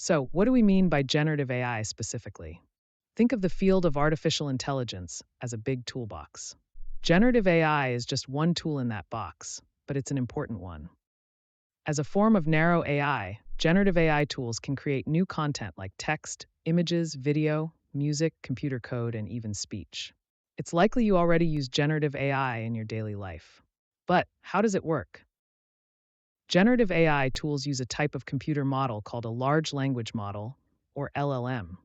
So, what do we mean by generative AI specifically? Think of the field of artificial intelligence as a big toolbox. Generative AI is just one tool in that box, but it's an important one. As a form of narrow AI, generative AI tools can create new content like text, images, video, music, computer code, and even speech. It's likely you already use generative AI in your daily life. But how does it work? Generative AI tools use a type of computer model called a large language model, or LLM,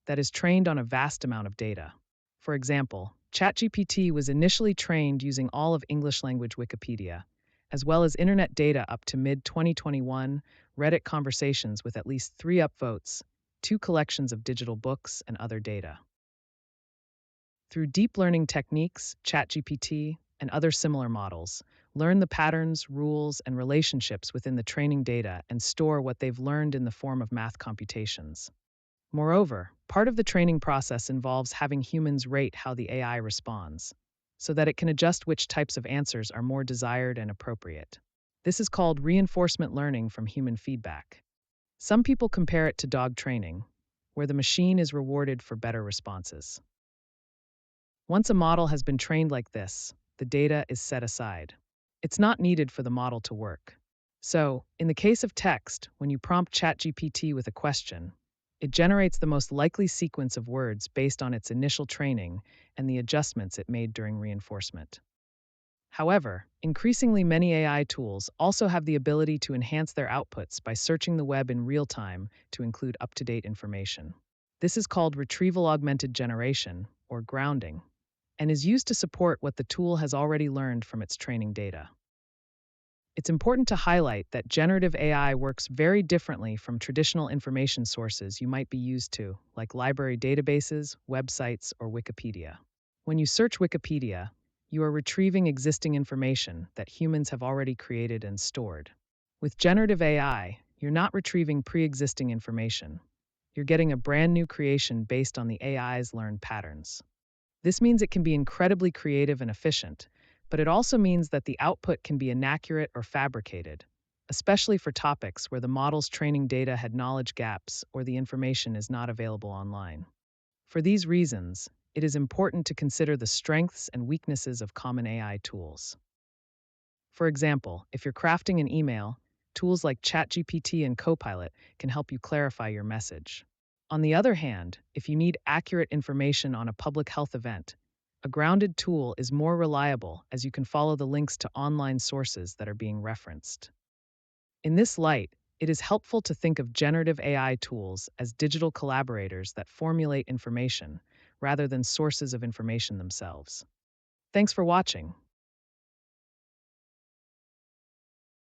that is trained on a vast amount of data. For example, ChatGPT was initially trained using all of English language Wikipedia, as well as internet data up to mid 2021, Reddit conversations with at least 3 upvotes, 2 collections of digital books, and other data. Through deep learning techniques, ChatGPT, and other similar models, learn the patterns, rules, and relationships within the training data and store what they've learned in the form of math computations. Moreover, part of the training process involves having humans rate how the AI responds, so that it can adjust which types of answers are more desired and appropriate. This is called reinforcement learning from human feedback. Some people compare it to dog training, where the machine is rewarded for better responses. Once a model has been trained like this, the data is set aside. It's not needed for the model to work. So, in the case of text, when you prompt ChatGPT with a question, it generates the most likely sequence of words based on its initial training and the adjustments it made during reinforcement. However, increasingly many AI tools also have the ability to enhance their outputs by searching the web in real time to include up-to-date information. This is called retrieval augmented generation, or grounding, and is used to support what the tool has already learned from its training data. It's important to highlight that generative AI works very differently from traditional information sources you might be used to, like library databases, websites, or Wikipedia. When you search Wikipedia, you are retrieving existing information that humans have already created and stored. With generative AI, you're not retrieving pre-existing information. You're getting a brand new creation based on the AI's learned patterns. This means it can be incredibly creative and efficient, but it also means that the output can be inaccurate or fabricated, especially for topics where the model's training data had knowledge gaps or the information is not available online. For these reasons, it is important to consider the strengths and weaknesses of common AI tools. For example, if you're crafting an email, tools like ChatGPT and Copilot can help you clarify your message. On the other hand, if you need accurate information on a public health event, a grounded tool is more reliable as you can follow the links to online sources that are being referenced. In this light, it is helpful to think of generative AI tools as digital collaborators that formulate information rather than sources of information themselves. Thanks for watching.